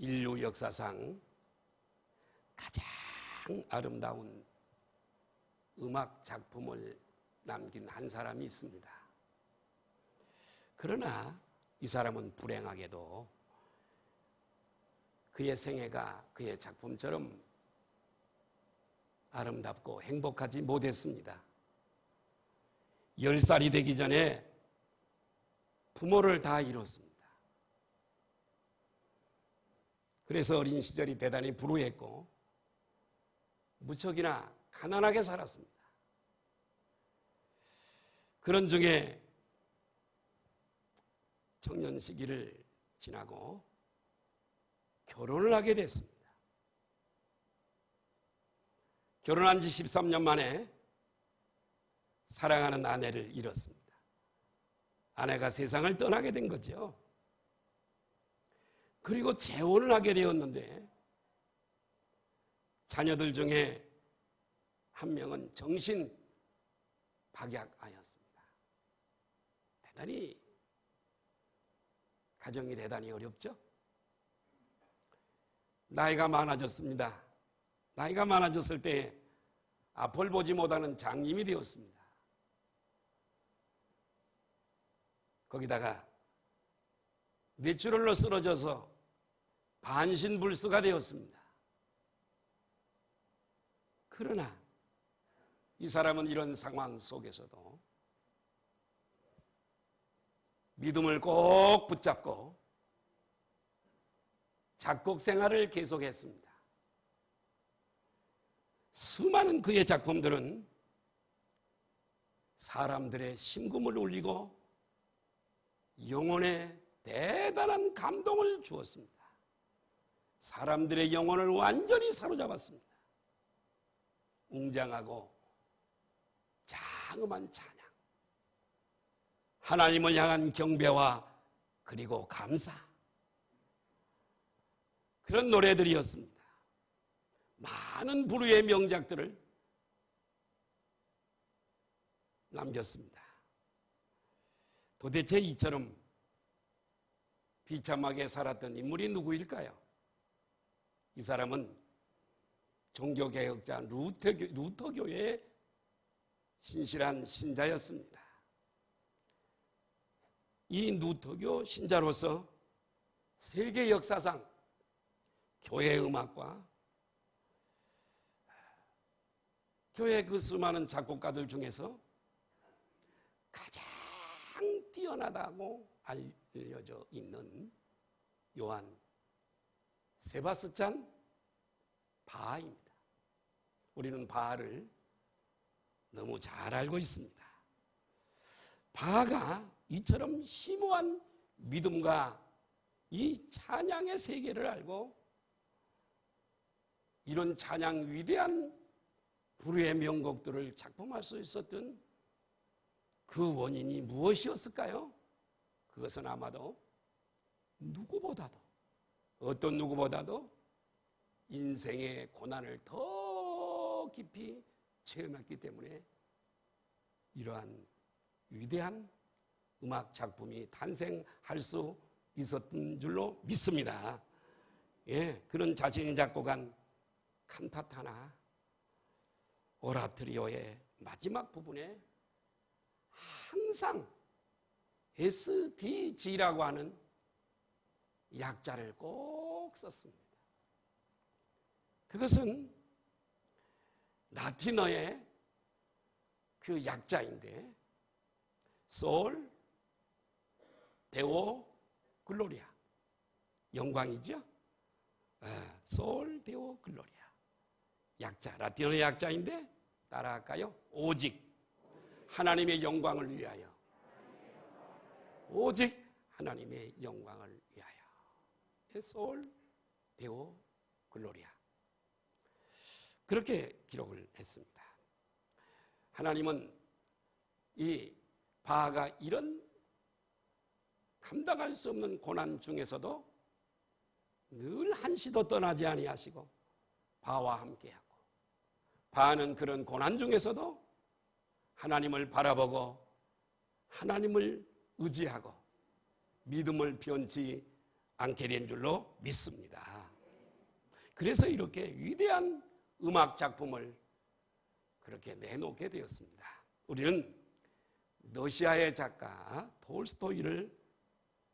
인류 역사상 가장 아름다운 음악 작품을 남긴 한 사람이 있습니다. 그러나 이 사람은 불행하게도 그의 생애가 그의 작품처럼 아름답고 행복하지 못했습니다. 10살이 되기 전에 부모를 다 잃었습니다. 그래서 어린 시절이 대단히 불우했고 무척이나 가난하게 살았습니다. 그런 중에 청년 시기를 지나고 결혼을 하게 됐습니다. 결혼한 지 13년 만에 사랑하는 아내를 잃었습니다. 아내가 세상을 떠나게 된 거죠. 그리고 재혼을 하게 되었는데 자녀들 중에 한 명은 정신 박약하였습니다. 가정이 대단히 어렵죠. 나이가 많아졌습니다. 나이가 많아졌을 때 앞을 보지 못하는 장님이 되었습니다. 거기다가 뇌출혈로 쓰러져서 반신불수가 되었습니다. 그러나 이 사람은 이런 상황 속에서도 믿음을 꼭 붙잡고 작곡 생활을 계속했습니다. 수많은 그의 작품들은 사람들의 심금을 울리고 영혼에 대단한 감동을 주었습니다. 사람들의 영혼을 완전히 사로잡았습니다. 웅장하고 장엄한 찬양, 하나님을 향한 경배와 그리고 감사, 그런 노래들이었습니다. 많은 불후의 명작들을 남겼습니다. 도대체 이처럼 비참하게 살았던 인물이 누구일까요? 이 사람은 종교개혁자 루터교회의 신실한 신자였습니다. 이 루터교 신자로서 세계 역사상 교회 음악과 교회 그 수많은 작곡가들 중에서 가장 뛰어나다고 알려져 있는 요한 세바스찬 바하입니다. 우리는 바하를 너무 잘 알고 있습니다. 바하가 이처럼 심오한 믿음과 이 찬양의 세계를 알고 이런 찬양 위대한 불후의 명곡들을 작품할 수 있었던 그 원인이 무엇이었을까요? 그것은 아마도 어떤 누구보다도 인생의 고난을 더 깊이 체험했기 때문에 이러한 위대한 음악 작품이 탄생할 수 있었던 줄로 믿습니다. 그런 자신이 작곡한 칸타타나 오라토리오의 마지막 부분에 항상 SDG라고 하는 약자를 꼭 썼습니다. 그것은 라틴어의 그 약자인데 솔, 데오, 글로리아, 영광이죠. 솔, 데오, 글로리아, 약자, 라틴어의 약자인데 따라할까요? 오직 하나님의 영광을 위하여, 오직 하나님의 영광을 위하여. 솔, 데오, 글로리아, 그렇게 기록을 했습니다. 하나님은 이 바하가 이런 감당할 수 없는 고난 중에서도 늘 한시도 떠나지 아니하시고 바하와 함께하고, 바하는 그런 고난 중에서도 하나님을 바라보고 하나님을 의지하고 믿음을 변치 않게 된 줄로 믿습니다. 그래서 이렇게 위대한 음악 작품을 그렇게 내놓게 되었습니다. 우리는 러시아의 작가 톨스토이를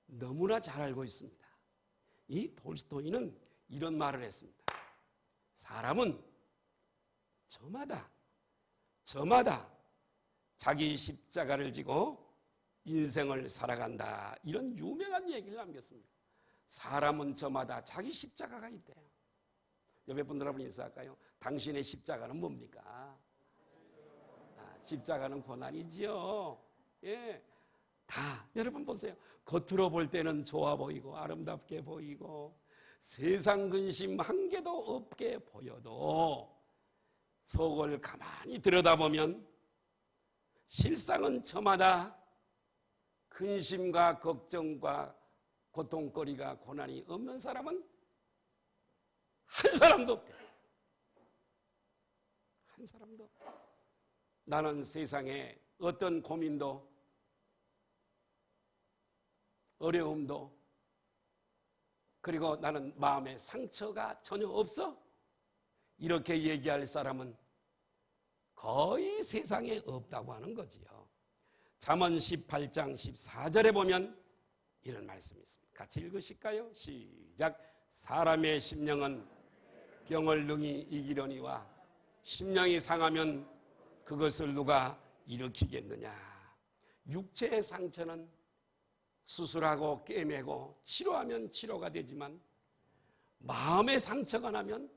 너무나 잘 알고 있습니다. 이 톨스토이는 이런 말을 했습니다. 사람은 저마다 자기 십자가를 지고 인생을 살아간다. 이런 유명한 얘기를 남겼습니다. 사람은 저마다 자기 십자가가 있대요. 옆에 분들 한번 인사할까요? 당신의 십자가는 뭡니까? 십자가는 고난이지요. 예, 다 여러분 보세요. 겉으로 볼 때는 좋아 보이고 아름답게 보이고 세상 근심 한 개도 없게 보여도 속을 가만히 들여다보면 실상은 저마다 근심과 걱정과 고통거리가 고난이 없는 사람은 한 사람도 없대. 한 사람도 없대. 나는 세상에 어떤 고민도 어려움도 그리고 나는 마음에 상처가 전혀 없어? 이렇게 얘기할 사람은 거의 세상에 없다고 하는 거지요. 잠언 18장 14절에 보면 이런 말씀이 있습니다. 같이 읽으실까요? 시작. 사람의 심령은 병을 능히 이기려니와 심령이 상하면 그것을 누가 일으키겠느냐. 육체의 상처는 수술하고 꿰매고 치료하면 치료가 되지만 마음의 상처가 나면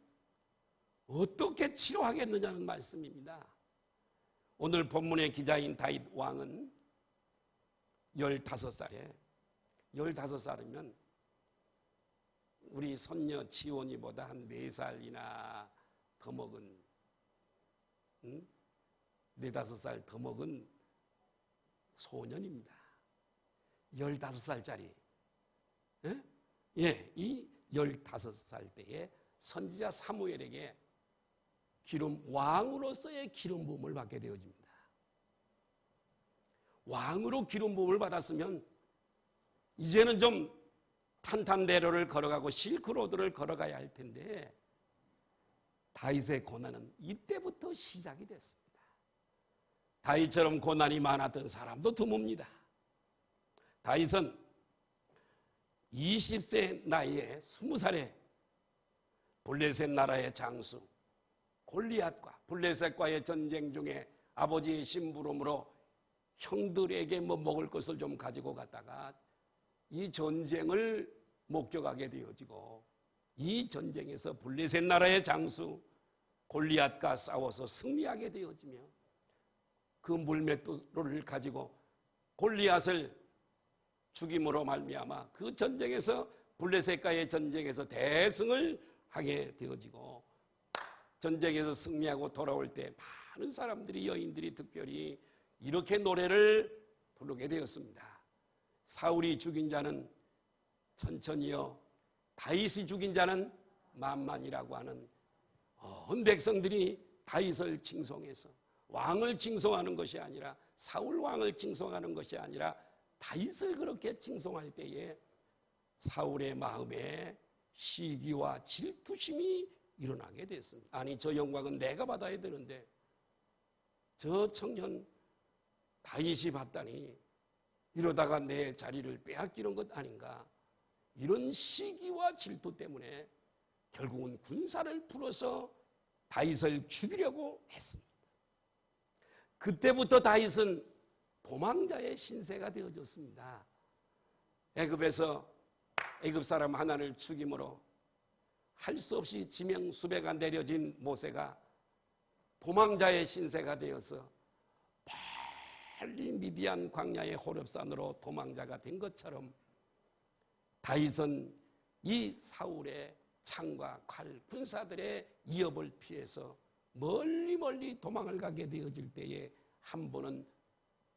어떻게 치료하겠느냐는 말씀입니다. 오늘 본문의 기자인 다윗 왕은 15살이면 우리 손녀 지온이보다 한 4살이나 더 먹은 4-5살 더 먹은 소년입니다. 15살짜리. 이 15살 때에 선지자 사무엘에게 왕으로서의 기름 부음을 받게 되어집니다. 왕으로 기름 부음을 받았으면 이제는 좀 탄탄대로를 걸어가고 실크로드를 걸어가야 할 텐데 다윗의 고난은 이때부터 시작이 됐습니다. 다윗처럼 고난이 많았던 사람도 드뭅니다. 다윗은 20세 나이에 20살에 블레셋 나라의 장수 골리앗과 블레셋과의 전쟁 중에 아버지의 심부름으로 형들에게 먹을 것을 좀 가지고 갔다가 이 전쟁을 목격하게 되어지고 이 전쟁에서 블레셋 나라의 장수 골리앗과 싸워서 승리하게 되어지며 그 물맷돌을 가지고 골리앗을 죽임으로 말미암아 그 전쟁에서 블레셋과의 전쟁에서 대승을 하게 되어지고 전쟁에서 승리하고 돌아올 때 많은 사람들이 여인들이 특별히 이렇게 노래를 부르게 되었습니다. 사울이 죽인 자는 천천히요 다윗이 죽인 자는 만만이라고 하는 온 백성들이 다윗을 칭송해서 왕을 칭송하는 것이 아니라 사울 왕을 칭송하는 것이 아니라 다윗을 그렇게 칭송할 때에 사울의 마음에 시기와 질투심이 일어나게 됐습니다. 아니 저 영광은 내가 받아야 되는데 저 청년 다윗이 받다니 이러다가 내 자리를 빼앗기는 것 아닌가. 이런 시기와 질투 때문에 결국은 군사를 풀어서 다윗을 죽이려고 했습니다. 그때부터 다윗은 도망자의 신세가 되어졌습니다. 애굽에서 애굽 사람 하나를 죽임으로 할 수 없이 지명수배가 내려진 모세가 도망자의 신세가 되어서 빨리 미디안 광야의 호렙산으로 도망자가 된 것처럼 다윗은 이 사울의 창과 칼, 군사들의 위협을 피해서 멀리 도망을 가게 되어질 때에 한 번은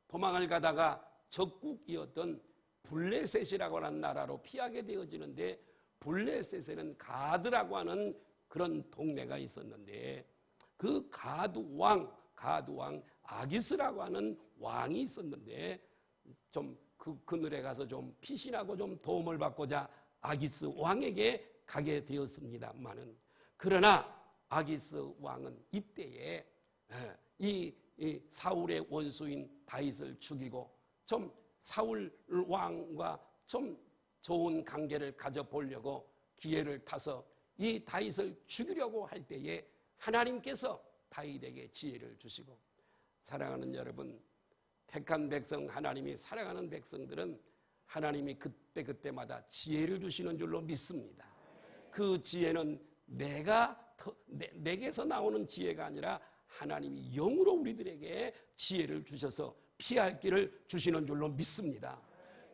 도망을 가다가 적국이었던 블레셋이라고 하는 나라로 피하게 되어지는데 블레셋에는 가드라고 하는 그런 동네가 있었는데 그 가드 왕 아기스라고 하는 왕이 있었는데 좀 그늘에 가서 좀 피신하고 좀 도움을 받고자 아기스 왕에게 가게 되었습니다만은 그러나 아기스 왕은 이때에 이 사울의 원수인 다윗을 죽이고 좀 사울 왕과 좀 좋은 관계를 가져보려고 기회를 타서 이 다윗을 죽이려고 할 때에 하나님께서 다윗에게 지혜를 주시고, 사랑하는 여러분, 택한 백성, 하나님이 사랑하는 백성들은 하나님이 그때마다 지혜를 주시는 줄로 믿습니다. 그 지혜는 내게서 나오는 지혜가 아니라 하나님이 영으로 우리들에게 지혜를 주셔서 피할 길을 주시는 줄로 믿습니다.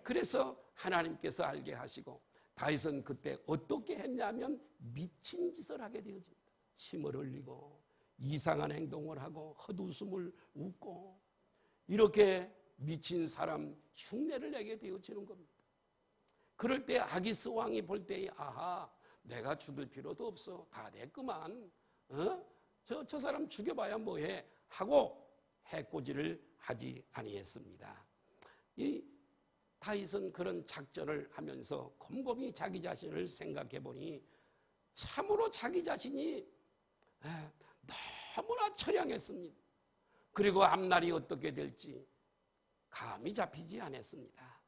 그래서 하나님께서 알게 하시고, 다윗은 그때 어떻게 했냐면 미친 짓을 하게 되어집니다. 침을 흘리고 이상한 행동을 하고 헛웃음을 웃고 이렇게 미친 사람 흉내를 내게 되어지는 겁니다. 그럴 때 아기스 왕이 볼 때에 아하, 내가 죽을 필요도 없어, 다 됐구만, 저 사람 죽여봐야 뭐해 하고 해코지를 하지 아니했습니다. 이 다윗은 그런 작전을 하면서 곰곰이 자기 자신을 생각해 보니 참으로 자기 자신이 너무나 처량했습니다. 그리고 앞날이 어떻게 될지 감이 잡히지 않았습니다.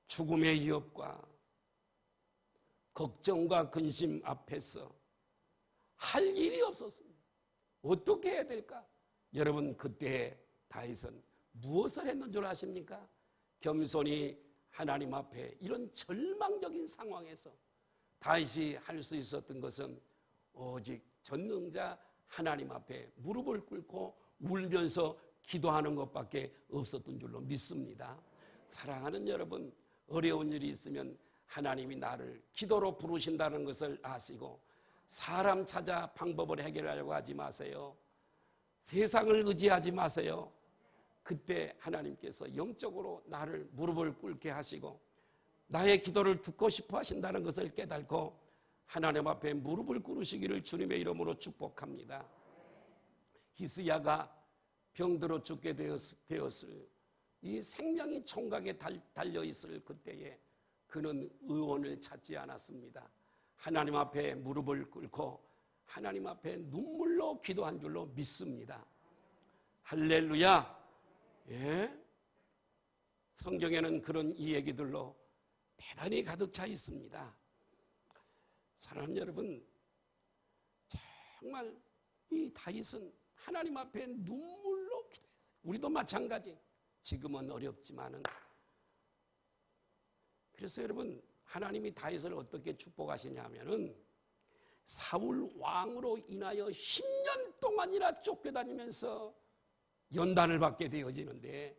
죽음의 위협과 걱정과 근심 앞에서 할 일이 없었습니다. 어떻게 해야 될까? 여러분, 그때 다윗은 무엇을 했는 줄 아십니까? 겸손히 하나님 앞에 이런 절망적인 상황에서 다윗이 할 수 있었던 것은 오직 전능자 하나님 앞에 무릎을 꿇고 울면서 기도하는 것밖에 없었던 줄로 믿습니다. 사랑하는 여러분, 어려운 일이 있으면 하나님이 나를 기도로 부르신다는 것을 아시고 사람 찾아 방법을 해결하려고 하지 마세요. 세상을 의지하지 마세요. 그때 하나님께서 영적으로 나를 무릎을 꿇게 하시고 나의 기도를 듣고 싶어 하신다는 것을 깨닫고 하나님 앞에 무릎을 꿇으시기를 주님의 이름으로 축복합니다. 히스야가 병들어 죽게 되었을 이 생명이 총각에 달려있을 그때에 그는 의원을 찾지 않았습니다. 하나님 앞에 무릎을 꿇고 하나님 앞에 눈물로 기도한 줄로 믿습니다. 할렐루야. 예? 성경에는 그런 이 얘기들로 대단히 가득 차 있습니다. 사랑하는 여러분, 정말 이 다윗은 하나님 앞에 눈물로 기도했어요. 우리도 마찬가지. 지금은 어렵지만은. 그래서 여러분, 하나님이 다윗을 어떻게 축복하시냐면은 사울 왕으로 인하여 10년 동안이나 쫓겨다니면서 연단을 받게 되어지는데,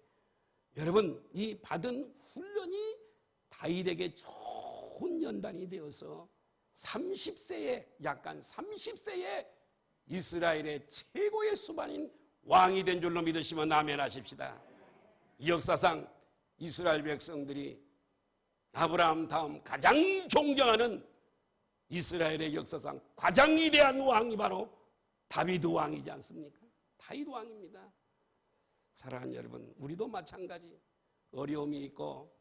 여러분, 이 받은 훈련이 다윗에게 좋은 연단이 되어서 30세에, 약간 30세에 이스라엘의 최고의 수반인 왕이 된 줄로 믿으시면 아멘 하십시다. 이 역사상 이스라엘 백성들이 아브라함 다음 가장 존경하는 이스라엘의 역사상 가장 위대한 왕이 바로 다윗 왕이지 않습니까? 다윗 왕입니다. 사랑하는 여러분, 우리도 마찬가지. 어려움이 있고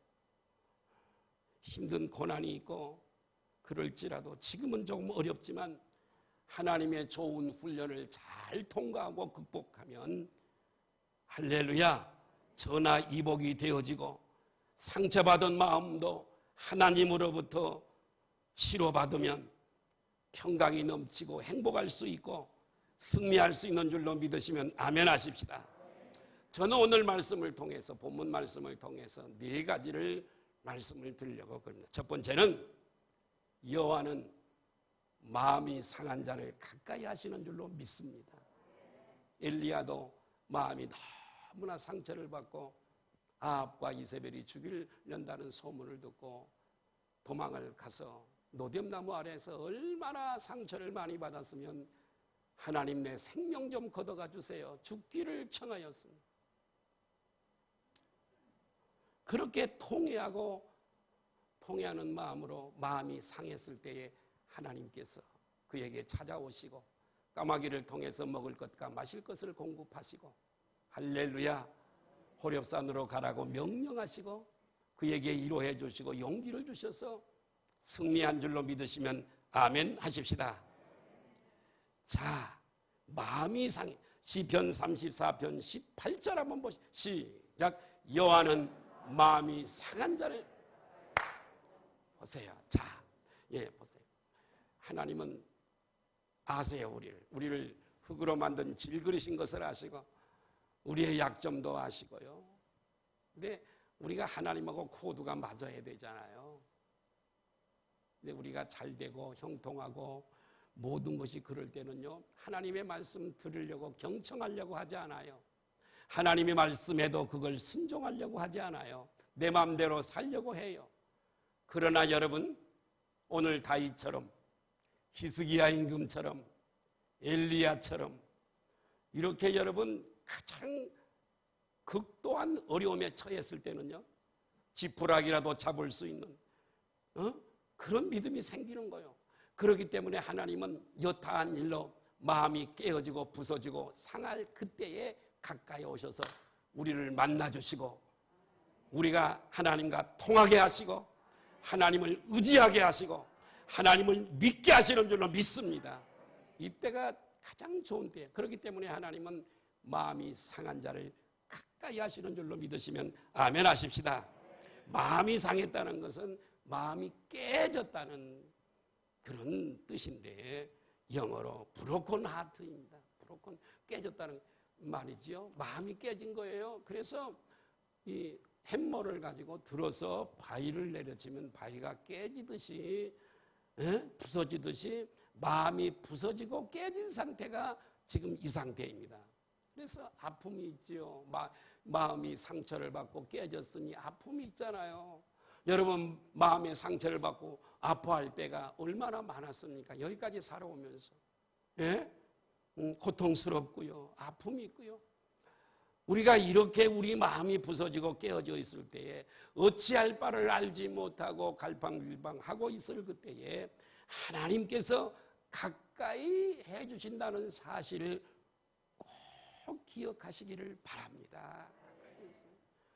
힘든 고난이 있고 그럴지라도 지금은 조금 어렵지만 하나님의 좋은 훈련을 잘 통과하고 극복하면 할렐루야, 전화 이복이 되어지고 상처받은 마음도 하나님으로부터 치료받으면 평강이 넘치고 행복할 수 있고 승리할 수 있는 줄로 믿으시면 아멘 하십시다. 저는 오늘 말씀을 통해서, 본문 말씀을 통해서 4가지를 말씀을 드리려고 합니다. 첫 번째는 여호와는 마음이 상한 자를 가까이 하시는 줄로 믿습니다. 엘리야도 마음이 너무나 상처를 받고 아합과 이세벨이 죽이려다는 소문을 듣고 도망을 가서 노뎀나무 아래에서 얼마나 상처를 많이 받았으면 하나님 내 생명 좀 걷어가 주세요, 죽기를 청하였습니다. 그렇게 통회하는 마음으로 마음이 상했을 때에 하나님께서 그에게 찾아오시고 까마귀를 통해서 먹을 것과 마실 것을 공급하시고 할렐루야, 호렙산으로 가라고 명령하시고 그에게 위로해 주시고 용기를 주셔서 승리한 줄로 믿으시면 아멘 하십시다. 자, 마음이 상해. 시편 34편 18절 한번 보시죠. 시작. 여호와는 마음이 상한 자를 보세요. 자, 예, 보세요. 하나님은 아세요, 우리를 흙으로 만든 질그릇인 것을 아시고 우리의 약점도 아시고요. 근데 우리가 하나님하고 코드가 맞아야 되잖아요. 근데 우리가 잘 되고 형통하고 모든 것이 그럴 때는요, 하나님의 말씀 들으려고 경청하려고 하지 않아요. 하나님의 말씀에도 그걸 순종하려고 하지 않아요. 내 마음대로 살려고 해요. 그러나 여러분, 오늘 다윗처럼, 히스기야 임금처럼, 엘리야처럼 이렇게 여러분 가장 극도한 어려움에 처했을 때는요, 지푸라기라도 잡을 수 있는 그런 믿음이 생기는 거예요. 그렇기 때문에 하나님은 여타한 일로 마음이 깨어지고 부서지고 상할 그때에 가까이 오셔서 우리를 만나주시고 우리가 하나님과 통하게 하시고 하나님을 의지하게 하시고 하나님을 믿게 하시는 줄로 믿습니다. 이때가 가장 좋은 때예요. 그렇기 때문에 하나님은 마음이 상한 자를 가까이 하시는 줄로 믿으시면 아멘 하십시다. 마음이 상했다는 것은 마음이 깨졌다는 그런 뜻인데 영어로 브로큰 하트입니다. 브로큰, 깨졌다는 말이지요. 마음이 깨진 거예요. 그래서 이 햄머를 가지고 들어서 바위를 내려치면 바위가 깨지듯이 부서지듯이 마음이 부서지고 깨진 상태가 지금 이 상태입니다. 그래서 아픔이 있지요. 마음이 상처를 받고 깨졌으니 아픔이 있잖아요. 여러분 마음의 상처를 받고 아파할 때가 얼마나 많았습니까? 여기까지 살아오면서 고통스럽고요. 아픔이 있고요. 우리가 이렇게 우리 마음이 부서지고 깨어져 있을 때에 어찌할 바를 알지 못하고 갈팡질팡하고 있을 그때에 하나님께서 가까이 해주신다는 사실을 꼭 기억하시기를 바랍니다.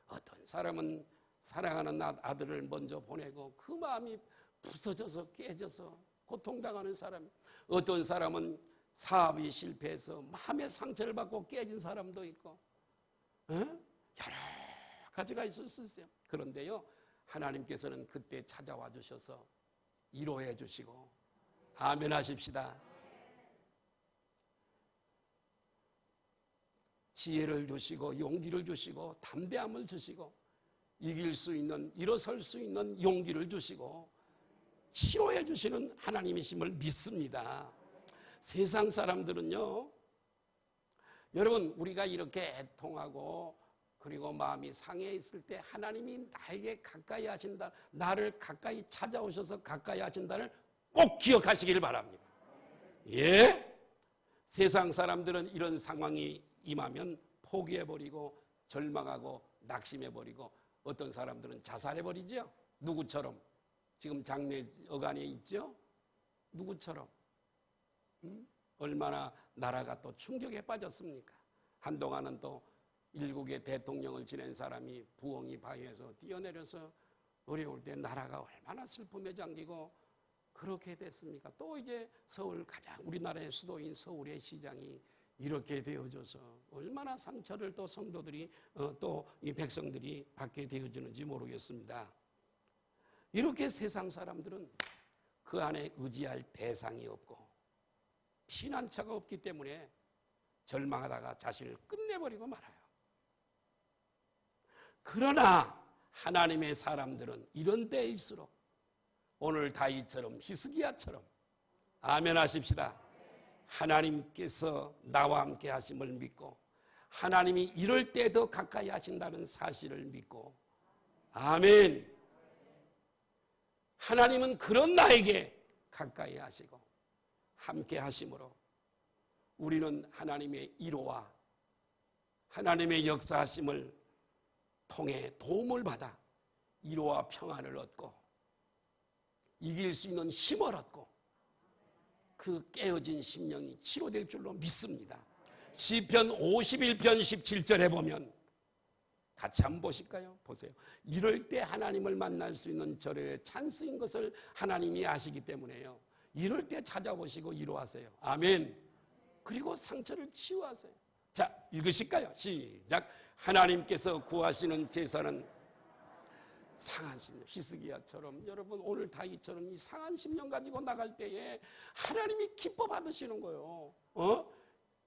어떤 사람은 사랑하는 아들을 먼저 보내고 그 마음이 부서져서 깨져서 고통당하는 사람, 어떤 사람은 사업이 실패해서 마음의 상처를 받고 깨진 사람도 있고 여러 가지가 있을 수 있어요. 그런데요, 하나님께서는 그때 찾아와 주셔서 위로해 주시고 아멘 하십시다. 지혜를 주시고 용기를 주시고 담대함을 주시고 이길 수 있는, 일어설 수 있는 용기를 주시고 치료해 주시는 하나님이심을 믿습니다. 세상 사람들은요, 여러분 우리가 이렇게 애통하고 그리고 마음이 상해 있을 때 하나님이 나에게 가까이 하신다, 나를 가까이 찾아오셔서 가까이 하신다를 꼭 기억하시기를 바랍니다. 예? 세상 사람들은 이런 상황이 임하면 포기해버리고 절망하고 낙심해버리고 어떤 사람들은 자살해버리죠. 누구처럼? 지금 장례 어간에 있죠? 누구처럼? 얼마나 나라가 또 충격에 빠졌습니까? 한동안은 또 일국의 대통령을 지낸 사람이 부엉이 바위에서 뛰어내려서 어려울 때 나라가 얼마나 슬픔에 잠기고 그렇게 됐습니까? 또 이제 서울, 가장 우리나라의 수도인 서울의 시장이 이렇게 되어져서 얼마나 상처를 또 성도들이 또 이 백성들이 받게 되어지는지 모르겠습니다. 이렇게 세상 사람들은 그 안에 의지할 대상이 없고 피난처가 없기 때문에 절망하다가 자신을 끝내버리고 말아요. 그러나 하나님의 사람들은 이런 때일수록 오늘 다윗처럼 히스기야처럼 아멘 하십시다. 하나님께서 나와 함께 하심을 믿고 하나님이 이럴 때 더 가까이 하신다는 사실을 믿고 아멘. 하나님은 그런 나에게 가까이 하시고 함께 하심으로 우리는 하나님의 위로와 하나님의 역사하심을 통해 도움을 받아 위로와 평안을 얻고 이길 수 있는 힘을 얻고 그 깨어진 심령이 치료될 줄로 믿습니다. 시편 51편 17절에 보면 같이 한번 보실까요? 보세요. 이럴 때 하나님을 만날 수 있는 절의 찬스인 것을 하나님이 아시기 때문에요. 이럴 때 찾아보시고 위로하세요. 아멘. 그리고 상처를 치유하세요. 자, 읽으실까요? 시작. 하나님께서 구하시는 제사는 상한 심령, 히스기야처럼 여러분 오늘 다윗처럼 이 상한 심령 가지고 나갈 때에 하나님이 기뻐 받으시는 거예요.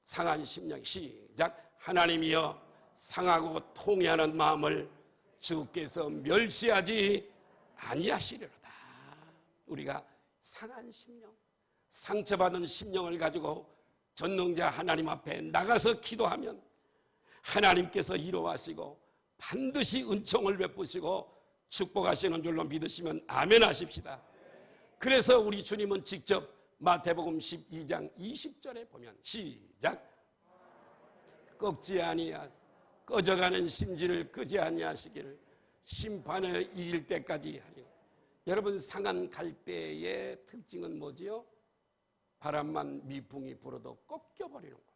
상한 심령. 시작. 하나님이여 상하고 통회하는 마음을 주께서 멸시하지 아니하시리로다. 우리가 상한 심령, 상처받은 심령을 가지고 전능자 하나님 앞에 나가서 기도하면 하나님께서 이루하시고 반드시 은총을 베푸시고 축복하시는 줄로 믿으시면 아멘 하십시다. 그래서 우리 주님은 직접 마태복음 12장 20절에 보면 시작. 꺾지 아니하 꺼져가는 심지를 끄지 아니하시기를 심판에 이길 때까지 하리라. 여러분 상한 갈대의 특징은 뭐지요? 바람만 미풍이 불어도 꺾여버리는 거예요.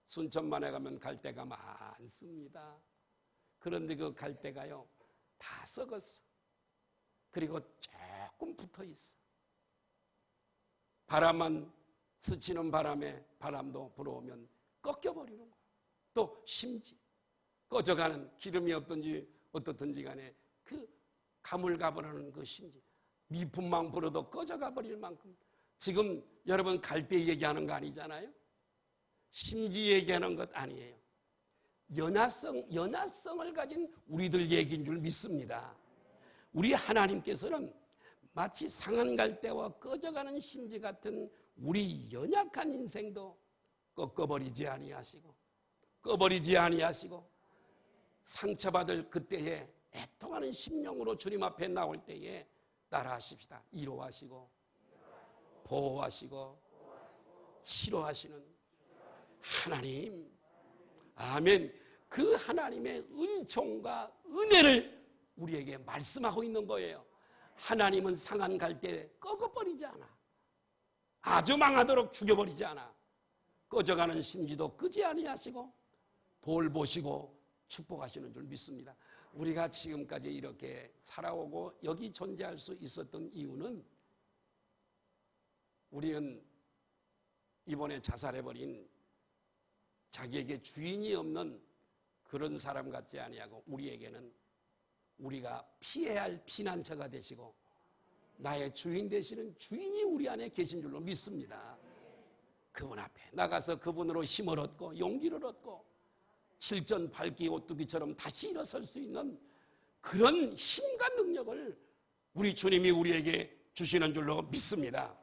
순천만에 가면 갈대가 많습니다. 그런데 그 갈대가요 다 썩었어. 그리고 조금 붙어있어. 바람만 스치는 바람에 바람도 불어오면 꺾여버리는 거예요. 또 심지 꺼져가는 기름이 없든지 어떻든지 간에 그 가물가물하는 그 심지 미풍만 불어도 꺼져가 버릴 만큼 지금 여러분 갈대 얘기하는 거 아니잖아요. 심지 얘기하는 것 아니에요. 연하성을 가진 우리들 얘기인 줄 믿습니다. 우리 하나님께서는 마치 상한 갈대와 꺼져가는 심지 같은 우리 연약한 인생도 꺾어버리지 아니하시고 꺼버리지 아니하시고 상처받을 그때에 애통하는 심령으로 주님 앞에 나올 때에 따라하십시다. 위로하시고 보호하시고 치료하시는 하나님, 아멘. 그 하나님의 은총과 은혜를 우리에게 말씀하고 있는 거예요. 하나님은 상한 갈대 꺾어버리지 않아. 아주 망하도록 죽여버리지 않아. 꺼져가는 심지도 끄지 아니하시고 돌보시고 축복하시는 줄 믿습니다. 우리가 지금까지 이렇게 살아오고 여기 존재할 수 있었던 이유는 우리는 이번에 자살해버린 자기에게 주인이 없는 그런 사람 같지 아니하고 우리에게는 우리가 피해야 할 피난처가 되시고 나의 주인 되시는 주인이 우리 안에 계신 줄로 믿습니다. 그분 앞에 나가서 그분으로 힘을 얻고 용기를 얻고 칠전팔기 오뚜기처럼 다시 일어설 수 있는 그런 힘과 능력을 우리 주님이 우리에게 주시는 줄로 믿습니다.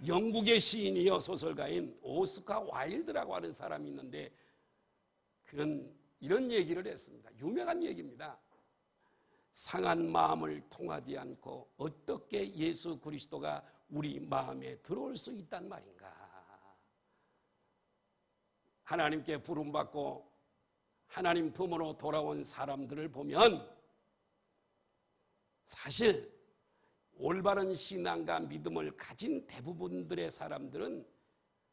영국의 시인이요 소설가인 오스카 와일드라고 하는 사람이 있는데 그는 이런 얘기를 했습니다. 유명한 얘기입니다. 상한 마음을 통하지 않고 어떻게 예수 그리스도가 우리 마음에 들어올 수 있단 말인가. 하나님께 부름받고 하나님 품으로 돌아온 사람들을 보면 사실 올바른 신앙과 믿음을 가진 대부분들의 사람들은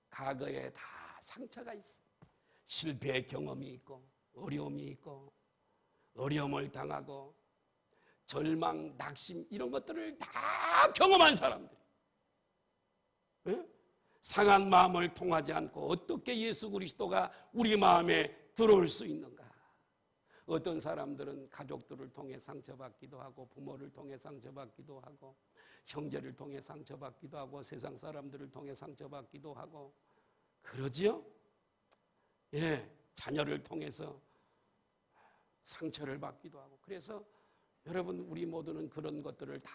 과거에 다 상처가 있어. 실패의 경험이 있고 어려움이 있고 어려움을 당하고 절망, 낙심 이런 것들을 다 경험한 사람들. 네? 상한 마음을 통하지 않고 어떻게 예수 그리스도가 우리 마음에 들어올 수 있는가? 어떤 사람들은 가족들을 통해 상처받기도 하고 부모를 통해 상처받기도 하고 형제를 통해 상처받기도 하고 세상 사람들을 통해 상처받기도 하고 그러지요? 예, 자녀를 통해서 상처를 받기도 하고 그래서 여러분 우리 모두는 그런 것들을 다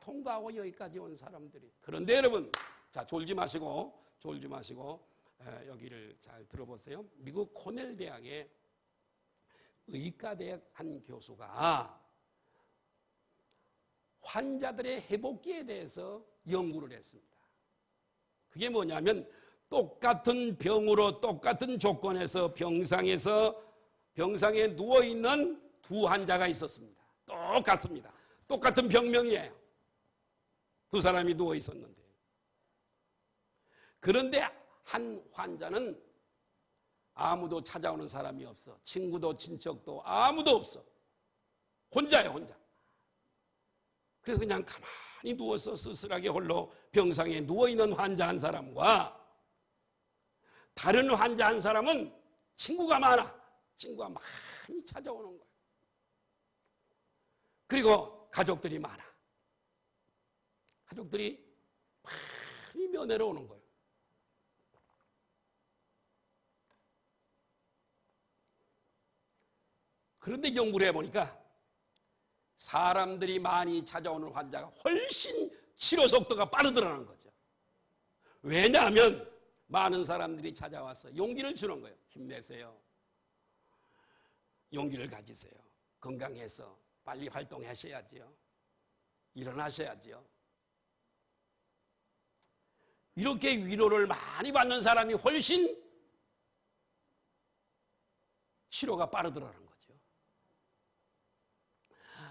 통과하고 여기까지 온 사람들이 그런데 여러분 자 졸지 마시고 여기를 잘 들어보세요. 미국 코넬 대학의 의과대학 한 교수가 환자들의 회복기에 대해서 연구를 했습니다. 그게 뭐냐면 똑같은 병으로 똑같은 조건에서 병상에 누워있는 두 환자가 있었습니다. 똑같습니다. 똑같은 병명이에요. 두 사람이 누워 있었는데 그런데 한 환자는 아무도 찾아오는 사람이 없어. 친구도 친척도 아무도 없어. 혼자예요, 혼자. 그래서 그냥 가만히 누워서 쓸쓸하게 홀로 병상에 누워있는 환자 한 사람과 다른 환자 한 사람은 친구가 많아. 친구가 많이 찾아오는 거예요. 그리고 가족들이 많아. 가족들이 많이 면회로 오는 거예요. 그런데 연구를 해보니까 사람들이 많이 찾아오는 환자가 훨씬 치료 속도가 빠르더라는 거죠. 왜냐하면 많은 사람들이 찾아와서 용기를 주는 거예요. 힘내세요. 용기를 가지세요. 건강해서 빨리 활동하셔야지요. 일어나셔야지요. 이렇게 위로를 많이 받는 사람이 훨씬 치료가 빠르더라는 거죠.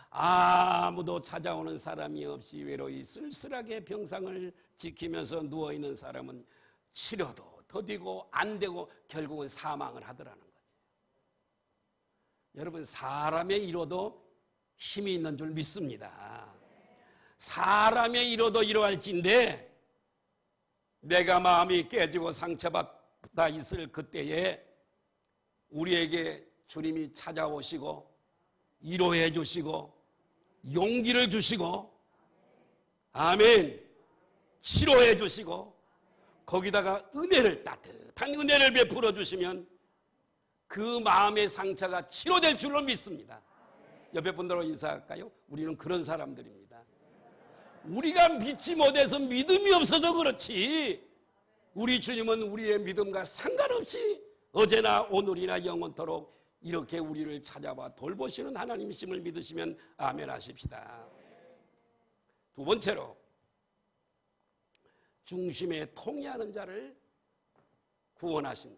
아무도 찾아오는 사람이 없이 외로이 쓸쓸하게 병상을 지키면서 누워있는 사람은 치료도 더디고 안 되고 결국은 사망을 하더라는 거죠. 여러분, 사람의 이로도 힘이 있는 줄 믿습니다. 사람의 이로도 이러할진데 내가 마음이 깨지고 상처받아 있을 그때에 우리에게 주님이 찾아오시고 위로해 주시고 용기를 주시고 아멘 치료해 주시고 거기다가 은혜를 따뜻한 은혜를 베풀어 주시면 그 마음의 상처가 치료될 줄로 믿습니다. 옆에 분들하고 인사할까요? 우리는 그런 사람들입니다. 우리가 믿지 못해서 믿음이 없어서 그렇지 우리 주님은 우리의 믿음과 상관없이 어제나 오늘이나 영원토록 이렇게 우리를 찾아와 돌보시는 하나님이심을 믿으시면 아멘 하십시다. 두 번째로 중심에 통해하는 자를 구원하신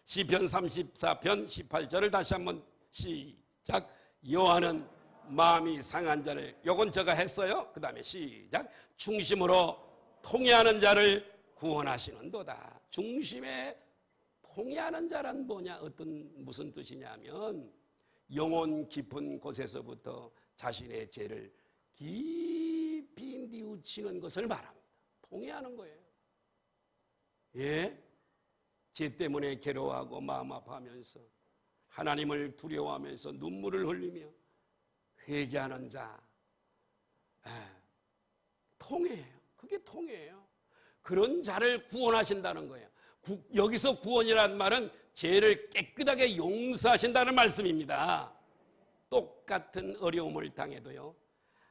시편 34편 18절을 다시 한번 시작. 여호와는 마음이 상한 자를, 요건 제가 했어요. 그 다음에 시작. 중심으로 통해하는 자를 구원하시는도다. 중심에 통해하는 자란 뭐냐, 무슨 뜻이냐면 영혼 깊은 곳에서부터 자신의 죄를 깊이 뉘우치는 것을 말합니다. 통해하는 거예요. 예? 죄 때문에 괴로워하고 마음 아파하면서 하나님을 두려워하면서 눈물을 흘리며 회개하는 자, 통해예요. 그게 통해예요. 그런 자를 구원하신다는 거예요. 여기서 구원이라는 말은 죄를 깨끗하게 용서하신다는 말씀입니다. 똑같은 어려움을 당해도요,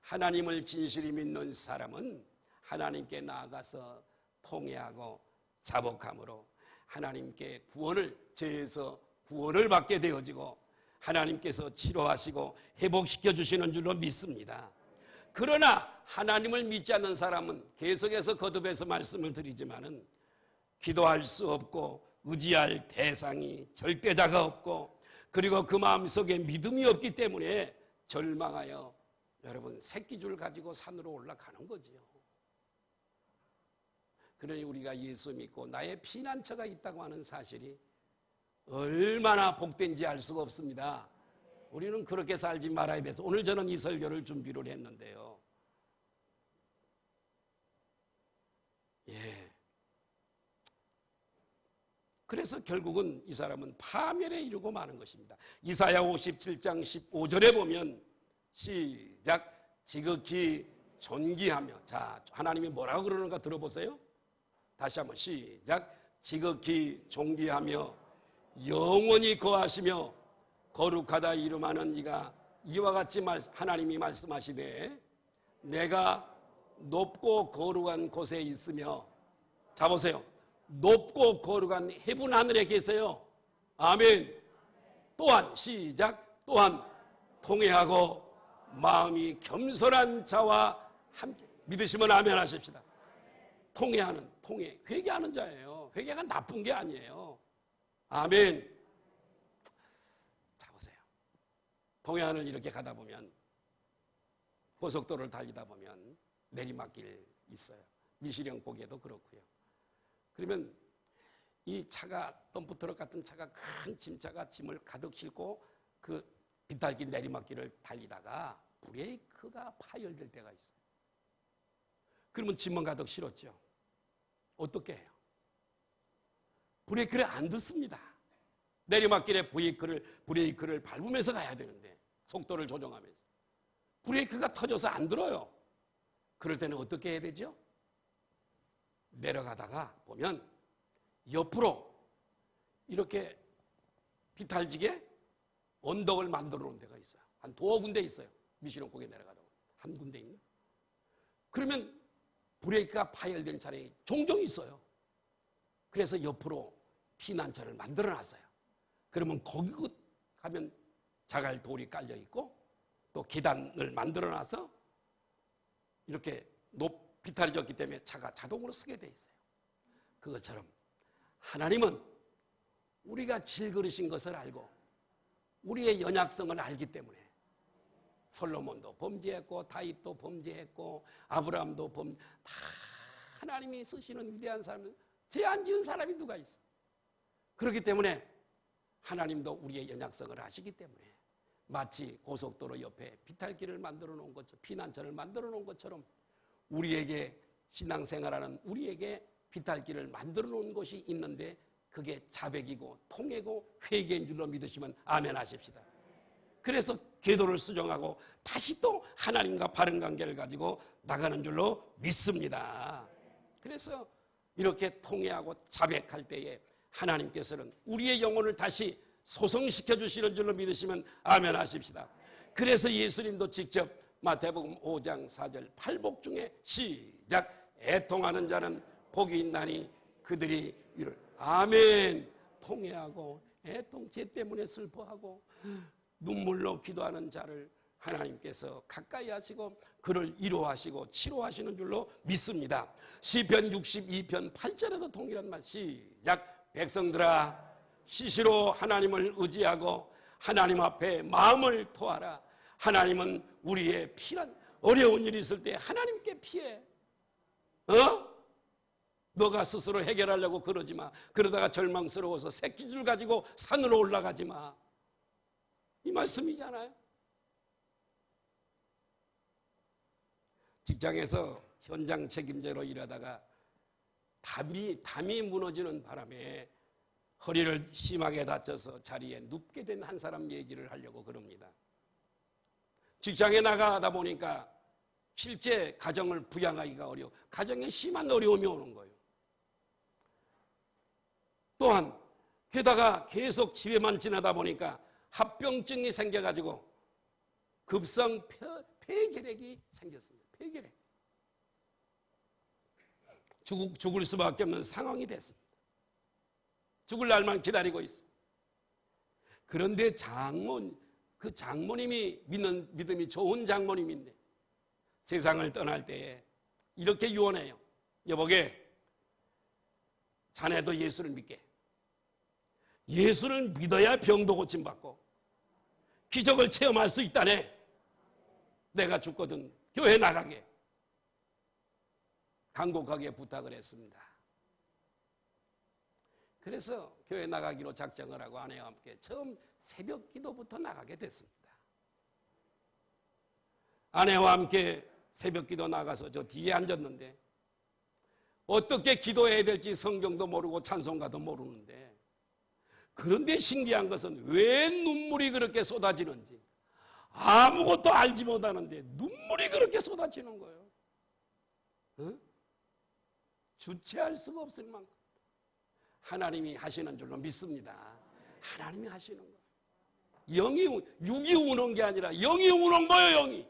하나님을 진실히 믿는 사람은 하나님께 나아가서 통회하고 자복함으로 하나님께 죄에서 구원을 받게 되어지고 하나님께서 치료하시고 회복시켜 주시는 줄로 믿습니다. 그러나 하나님을 믿지 않는 사람은 계속해서 거듭해서 말씀을 드리지만은 기도할 수 없고 의지할 대상이 절대자가 없고 그리고 그 마음속에 믿음이 없기 때문에 절망하여 여러분 새끼줄 가지고 산으로 올라가는 거지요. 그러니 우리가 예수 믿고 나의 피난처가 있다고 하는 사실이 얼마나 복된지 알 수가 없습니다. 우리는 그렇게 살지 말아야 돼서 오늘 저는 이 설교를 준비를 했는데요. 예. 그래서 결국은 이 사람은 파멸에 이르고 마는 것입니다. 이사야 57장 15절에 보면 시작. 지극히 존귀하며, 자, 하나님이 뭐라고 그러는가 들어보세요. 다시 한번 시작. 지극히 존귀하며 영원히 거하시며 거룩하다 이름하는 이가 이와 같이 하나님이 말씀하시되 내가 높고 거룩한 곳에 있으며, 자 보세요. 높고 거룩한 해분 하늘에 계세요. 아멘. 또한 시작. 또한 통회하고 마음이 겸손한 자와 함께, 믿으시면 아멘 하십시다. 통회, 회개하는 자예요. 회개가 나쁜 게 아니에요. 아멘. 자 보세요. 통해안을 이렇게 가다 보면 고속도로를 달리다 보면 내리막길 있어요. 미시령 고개도 그렇고요. 그러면 이 차가 덤프트럭 같은 차가 큰 짐차가 짐을 가득 싣고 그 비탈길 내리막길을 달리다가 브레이크가 파열될 때가 있어요. 그러면 짐만 가득 실었죠. 어떻게 해요? 브레이크를 안 듣습니다. 내리막길에 브레이크를 밟으면서 가야 되는데 속도를 조정하면서 브레이크가 터져서 안 들어요. 그럴 때는 어떻게 해야 되죠? 내려가다가 보면 옆으로 이렇게 비탈지게 언덕을 만들어 놓은 데가 있어요. 한 두어 군데 있어요. 미시렁곡에 내려가다 보면 한 군데 있나? 그러면 브레이크가 파열된 차량이 종종 있어요. 그래서 옆으로 피난처를 만들어 놨어요. 그러면 거기 가면 자갈 돌이 깔려 있고 또 계단을 만들어 놔서 이렇게 비탈해졌기 때문에 차가 자동으로 서게 돼 있어요. 그것처럼 하나님은 우리가 질그릇인 것을 알고 우리의 연약성을 알기 때문에 솔로몬도 범죄했고 다윗도 범죄했고 아브라함도 다 하나님이 쓰시는 위대한 사람은 죄 안 지은 사람이 누가 있어? 그렇기 때문에 하나님도 우리의 연약성을 아시기 때문에 마치 고속도로 옆에 비탈길을 만들어 놓은 것처럼 피난처를 만들어 놓은 것처럼 우리에게 신앙생활하는 우리에게 비탈길을 만들어 놓은 것이 있는데 그게 자백이고 통회고 회개인 줄로 믿으시면 아멘 하십시다. 그래서 궤도를 수정하고 다시 또 하나님과 바른 관계를 가지고 나가는 줄로 믿습니다. 그래서 이렇게 통회하고 자백할 때에 하나님께서는 우리의 영혼을 다시 소성시켜 주시는 줄로 믿으시면 아멘 하십시다. 그래서 예수님도 직접 마태복음 5장 4절 팔복 중에 시작 애통하는 자는 복이 있나니 그들이 이를 아멘. 통회하고 애통 죄 때문에 슬퍼하고 눈물로 기도하는 자를 하나님께서 가까이 하시고 그를 위로하시고 치료하시는 줄로 믿습니다. 시편 62편 8절에도 동일한 말 시작 백성들아 시시로 하나님을 의지하고 하나님 앞에 마음을 토하라. 하나님은 우리의 필요한 어려운 일이 있을 때 하나님께 피해. 너가 스스로 해결하려고 그러지 마. 그러다가 절망스러워서 새끼줄 가지고 산으로 올라가지 마. 이 말씀이잖아요. 직장에서 현장 책임자로 일하다가 담이 무너지는 바람에 허리를 심하게 다쳐서 자리에 눕게 된 한 사람 얘기를 하려고 그럽니다. 직장에 나가다 보니까 실제 가정을 부양하기가 어려워. 가정에 심한 어려움이 오는 거예요. 또한 게다가 계속 집에만 지내다 보니까 합병증이 생겨가지고 급성 폐결핵이 생겼습니다. 폐결핵. 죽을 수밖에 없는 상황이 됐습니다. 죽을 날만 기다리고 있어. 그런데 그 장모님이 믿음이 좋은 장모님인데 세상을 떠날 때에 이렇게 유언해요. 여보게, 자네도 예수를 믿게. 예수를 믿어야 병도 고침받고 기적을 체험할 수 있다네. 내가 죽거든 교회 나가게 간곡하게 부탁을 했습니다. 그래서 교회 나가기로 작정을 하고 아내와 함께 처음 새벽 기도부터 나가게 됐습니다. 아내와 함께 새벽 기도 나가서 저 뒤에 앉았는데 어떻게 기도해야 될지 성경도 모르고 찬송가도 모르는데 그런데 신기한 것은 왜 눈물이 그렇게 쏟아지는지 아무것도 알지 못하는데 눈물이 그렇게 쏟아지는 거예요. 주체할 수가 없을 만큼 하나님이 하시는 줄로 믿습니다. 하나님이 하시는 거예요. 육이 우는 게 아니라 영이 우는 거예요. 영이.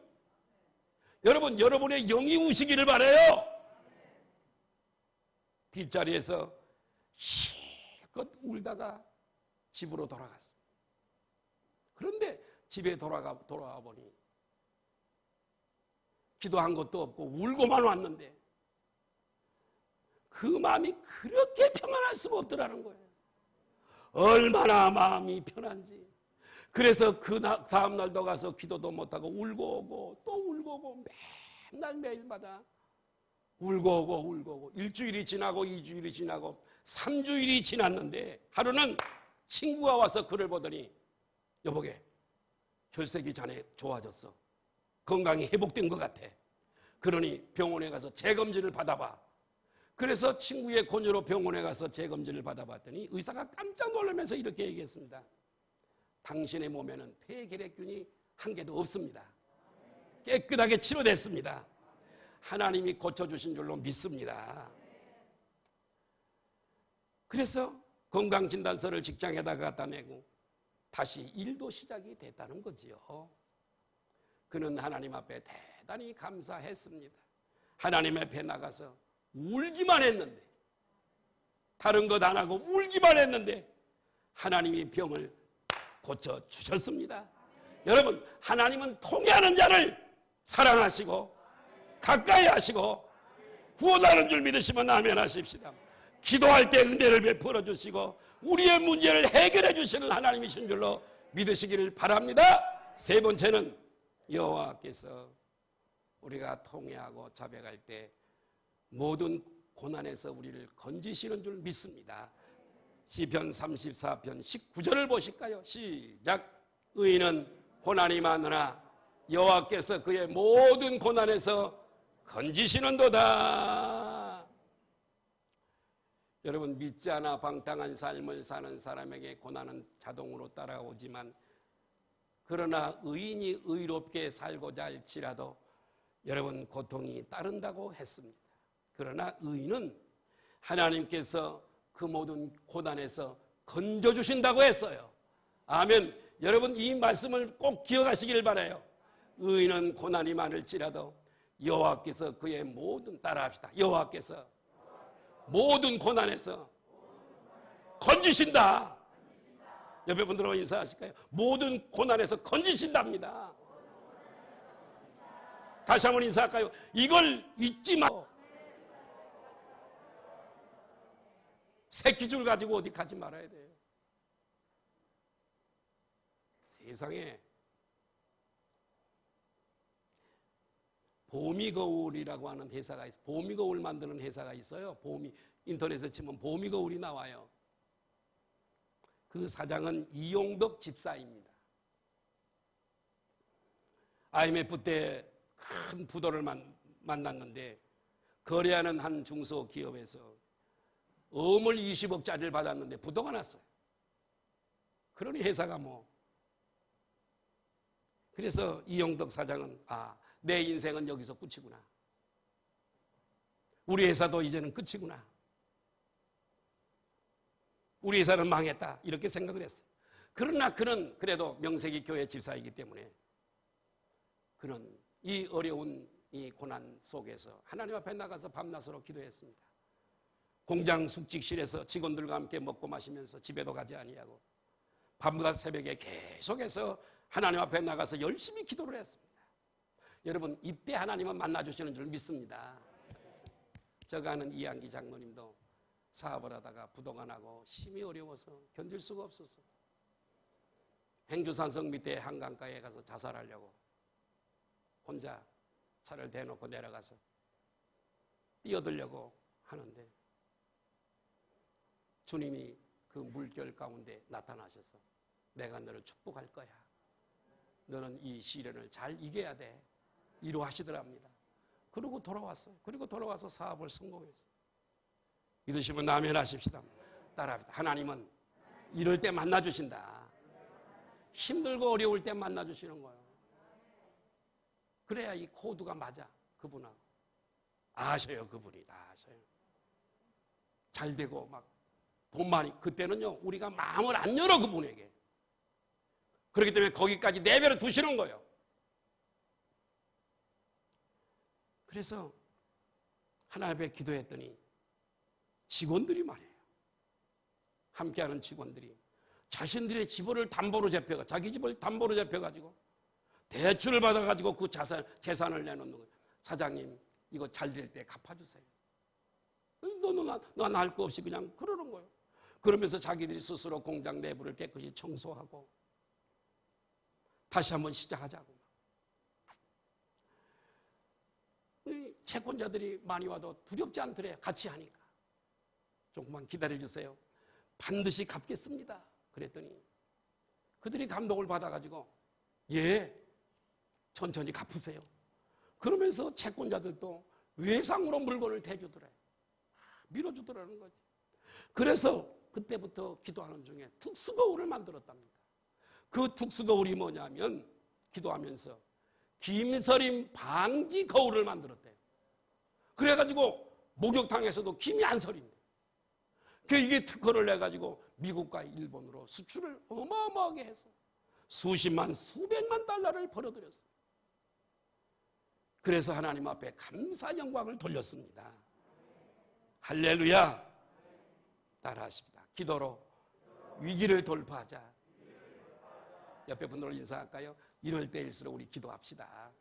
여러분, 여러분의 영이 우시기를 바라요. 뒷자리에서 실컷 울다가 집으로 돌아갔습니다. 그런데 집에 돌아와 보니 기도한 것도 없고 울고만 왔는데 그 마음이 그렇게 평안할 수가 없더라는 거예요. 얼마나 마음이 편한지. 그래서 그 다음 날도 가서 기도도 못하고 울고 오고 또 울고 오고 맨날 매일마다 울고 오고 일주일이 지나고 2주일이 지나고 3주일이 지났는데 하루는 친구가 와서 글을 보더니 여보게, 혈색이 자네 좋아졌어. 건강이 회복된 것 같아. 그러니 병원에 가서 재검진을 받아봐. 그래서 친구의 권유로 병원에 가서 재검진을 받아봤더니 의사가 깜짝 놀라면서 이렇게 얘기했습니다. 당신의 몸에는 폐결핵균이 한 개도 없습니다. 깨끗하게 치료됐습니다. 하나님이 고쳐주신 줄로 믿습니다. 그래서 건강진단서를 직장에다가 갖다 내고 다시 일도 시작이 됐다는 거지요. 그는 하나님 앞에 대단히 감사했습니다. 하나님 앞에 나가서 울기만 했는데, 다른 것 안 하고 울기만 했는데 하나님이 병을 고쳐주셨습니다. 여러분, 하나님은 통해하는 자를 사랑하시고 가까이 하시고 구원하는 줄 믿으시면 아멘 하십시다. 기도할 때 은혜를 베풀어 주시고 우리의 문제를 해결해 주시는 하나님이신 줄로 믿으시기를 바랍니다. 세 번째는 여호와께서 우리가 통회하고 자백할 때 모든 고난에서 우리를 건지시는 줄 믿습니다. 시편 34편 19절을 보실까요? 시작. 의인은 고난이 많으나 여호와께서 그의 모든 고난에서 건지시는도다. 여러분, 믿지 않아 방탕한 삶을 사는 사람에게 고난은 자동으로 따라오지만, 그러나 의인이 의롭게 살고자 할지라도 여러분 고통이 따른다고 했습니다. 그러나 의인은 하나님께서 그 모든 고난에서 건져주신다고 했어요. 아멘. 여러분, 이 말씀을 꼭 기억하시길 바라요. 의인은 고난이 많을지라도 여호와께서 그의 모든, 따라합시다, 여호와께서 모든 고난에서 건지신다. 옆에 분들하고 인사하실까요? 모든 고난에서 건지신답니다. 다시 한번 인사할까요? 이걸 잊지 마. 새끼줄 가지고 어디 가지 말아야 돼요. 세상에 보미거울이라고 하는 회사가 있어요. 보미거울 만드는 회사가 있어요. 인터넷에 치면 보미거울이 나와요. 그 사장은 이용덕 집사입니다. IMF 때 큰 부도를 만났는데 거래하는 한 중소기업에서 어물 20억짜리를 받았는데 부도가 났어요. 그러니 회사가 그래서 이용덕 사장은 내 인생은 여기서 끝이구나. 우리 회사도 이제는 끝이구나. 우리 회사는 망했다. 이렇게 생각을 했어요. 그러나 그는 그래도 명색이 교회 집사이기 때문에 그는 이 어려운 이 고난 속에서 하나님 앞에 나가서 밤낮으로 기도했습니다. 공장 숙직실에서 직원들과 함께 먹고 마시면서 집에도 가지 아니하고 밤과 새벽에 계속해서 하나님 앞에 나가서 열심히 기도를 했습니다. 여러분, 이때 하나님은 만나주시는 줄 믿습니다. 제가 아는 이한기 장로님도 사업을 하다가 부도가 나고 심히 어려워서 견딜 수가 없어서 행주산성 밑에 한강가에 가서 자살하려고 혼자 차를 대놓고 내려가서 뛰어들려고 하는데 주님이 그 물결 가운데 나타나셔서 내가 너를 축복할 거야. 너는 이 시련을 잘 이겨야 돼. 이루하시더랍니다. 그리고 돌아왔어요. 그리고 돌아와서 사업을 성공했어요. 믿으시면 아멘 하십시다. 따라합시다. 하나님은 이럴 때 만나주신다. 힘들고 어려울 때 만나주시는 거예요. 그래야 이 코드가 맞아. 그분하고 아셔요. 그분이 다 아셔요. 잘 되고 막 돈 많이, 그때는요 우리가 마음을 안 열어 그분에게. 그렇기 때문에 거기까지 내버려 두시는 거예요. 그래서 하나님 앞에 기도했더니 직원들이 말이에요. 함께하는 직원들이 자신들의 집을 담보로 잡혀가, 자기 집을 담보로 잡혀가지고 대출을 받아가지고 그 재산을 내놓는 거예요. 사장님, 이거 잘 될 때 갚아주세요. 난 할 거 없이 그냥 그러는 거예요. 그러면서 자기들이 스스로 공장 내부를 깨끗이 청소하고 다시 한번 시작하자고. 채권자들이 많이 와도 두렵지 않더래요. 같이 하니까. 조금만 기다려주세요. 반드시 갚겠습니다. 그랬더니 그들이 감동을 받아가지고 예, 천천히 갚으세요. 그러면서 채권자들도 외상으로 물건을 대주더래요. 밀어주더라는 거지. 그래서 그때부터 기도하는 중에 특수거울을 만들었답니다. 그 특수거울이 뭐냐면 기도하면서 김서림 방지 거울을 만들었대요. 그래가지고 목욕탕에서도 김이 안 서린대. 이게 특허를 내가지고 미국과 일본으로 수출을 어마어마하게 해서 수십만 수백만 달러를 벌어들였어요. 그래서 하나님 앞에 감사 영광을 돌렸습니다. 할렐루야. 따라하십니다. 기도로 위기를 돌파하자. 옆에 분들로 인사할까요? 이럴 때일수록 우리 기도합시다.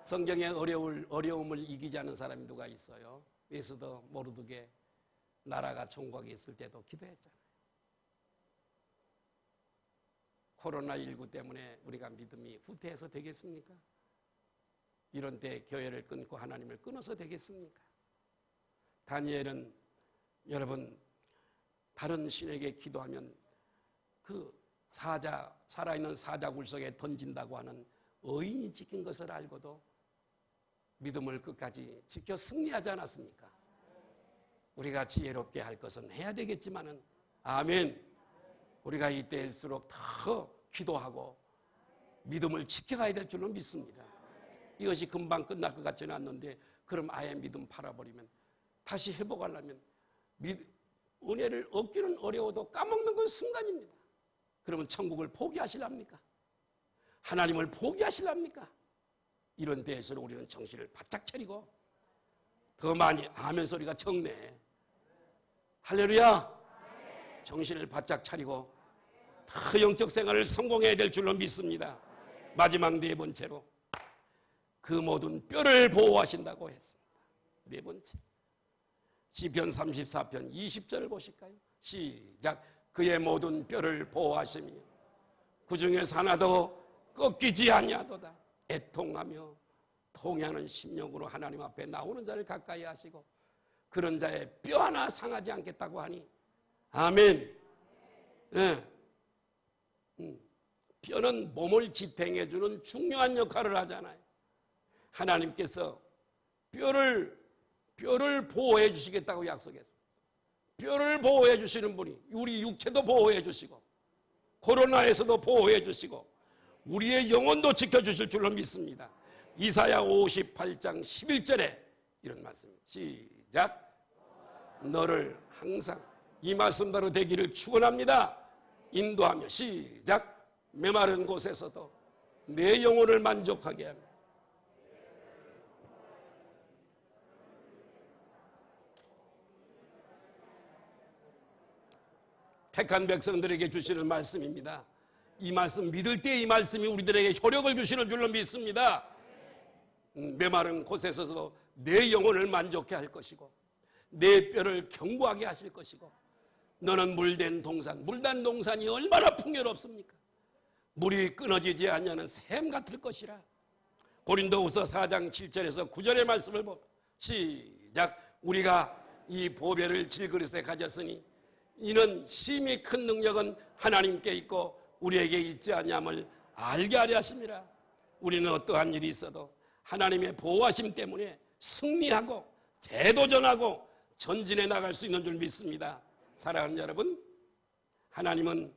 성경에 어려움을 이기지 않은 사람이 누가 있어요? 에스더 모르드게 나라가 총각이 있을 때도 기도했잖아요. 코로나19 때문에 우리가 믿음이 후퇴해서 되겠습니까? 이런 때 교회를 끊고 하나님을 끊어서 되겠습니까? 다니엘은 여러분 다른 신에게 기도하면 그 살아있는 사자 굴속에 던진다고 하는 의인이 지킨 것을 알고도 믿음을 끝까지 지켜 승리하지 않았습니까? 우리가 지혜롭게 할 것은 해야 되겠지만은 아멘. 우리가 이때일수록 더 기도하고 믿음을 지켜가야 될 줄로 믿습니다. 이것이 금방 끝날 것 같지는 않는데 그럼 아예 믿음 팔아버리면 다시 회복하려면 은혜를 얻기는 어려워도 까먹는 건 순간입니다. 그러면 천국을 포기하실랍니까? 하나님을 포기하실랍니까? 이런 데에서는 우리는 정신을 바짝 차리고 더 많이 아멘 소리가 적네. 할렐루야. 정신을 바짝 차리고 더 영적 생활을 성공해야 될 줄로 믿습니다. 마지막 네 번째로 그 모든 뼈를 보호하신다고 했습니다. 네 번째 시편 34편 20절을 보실까요? 시작. 그의 모든 뼈를 보호하시며 그 중에서 하나도 꺾이지 아니하도다. 애통하며 통해하는 심령으로 하나님 앞에 나오는 자를 가까이 하시고 그런 자의 뼈 하나 상하지 않겠다고 하니 아멘. 네. 뼈는 몸을 지탱해주는 중요한 역할을 하잖아요. 하나님께서 뼈를 보호해 주시겠다고 약속했어요. 뼈를 보호해 주시는 분이 우리 육체도 보호해 주시고 코로나에서도 보호해 주시고 우리의 영혼도 지켜주실 줄로 믿습니다. 이사야 58장 11절에 이런 말씀 시작. 너를 항상 이 말씀대로 되기를 축원합니다. 인도하며 시작. 메마른 곳에서도 내 영혼을 만족하게 하며 택한 백성들에게 주시는 말씀입니다. 이 말씀 믿을 때 이 말씀이 우리들에게 효력을 주시는 줄로 믿습니다. 메마른 곳에서도 내 영혼을 만족해 할 것이고 내 뼈를 견고하게 하실 것이고 너는 물된 동산이 얼마나 풍요롭습니까? 물이 끊어지지 않냐는 샘 같을 것이라. 고린도후서 4장 7절에서 9절의 말씀을 보면 시작. 우리가 이 보배를 질그릇에 가졌으니 이는 심히 큰 능력은 하나님께 있고 우리에게 있지 아니함을 알게 하려 하심이라. 우리는 어떠한 일이 있어도 하나님의 보호하심 때문에 승리하고 재도전하고 전진해 나갈 수 있는 줄 믿습니다. 사랑하는 여러분, 하나님은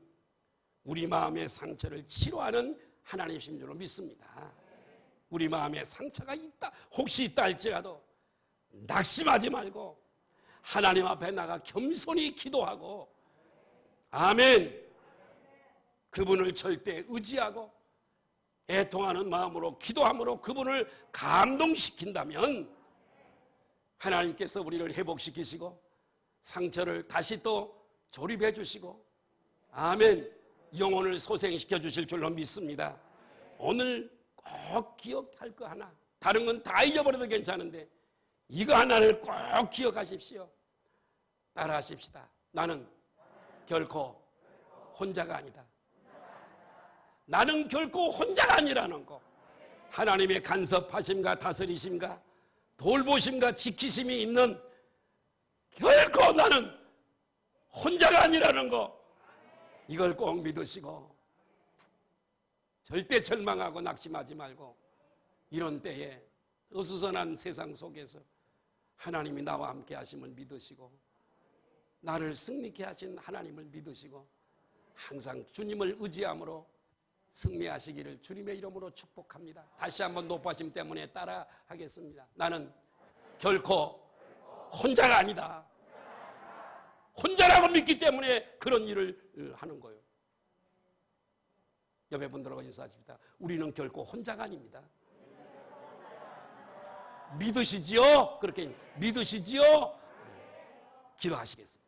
우리 마음의 상처를 치료하는 하나님이신 줄로 믿습니다. 우리 마음에 상처가 있다, 혹시 있다 할지라도 낙심하지 말고 하나님 앞에 나가 겸손히 기도하고 아멘. 그분을 절대 의지하고 애통하는 마음으로 기도함으로 그분을 감동시킨다면 하나님께서 우리를 회복시키시고 상처를 다시 또 조립해 주시고 아멘. 영혼을 소생시켜 주실 줄로 믿습니다. 오늘 꼭 기억할 거 하나, 다른 건 다 잊어버려도 괜찮은데 이거 하나를 꼭 기억하십시오. 따라하십시다. 나는 결코 혼자가 아니다. 나는 결코 혼자가 아니라는 거. 하나님의 간섭하심과 다스리심과 돌보심과 지키심이 있는 결코 나는 혼자가 아니라는 거. 이걸 꼭 믿으시고 절대 절망하고 낙심하지 말고 이런 때에 어수선한 세상 속에서 하나님이 나와 함께 하심을 믿으시고 나를 승리케 하신 하나님을 믿으시고 항상 주님을 의지함으로 승리하시기를 주님의 이름으로 축복합니다. 다시 한번 높아심 때문에 따라 하겠습니다. 나는 결코 혼자가 아니다. 혼자라고 믿기 때문에 그런 일을 하는 거예요. 옆에 분들하고 인사하십니다. 우리는 결코 혼자가 아닙니다. 믿으시지요? 그렇게 믿으시지요? 기도하시겠습니다.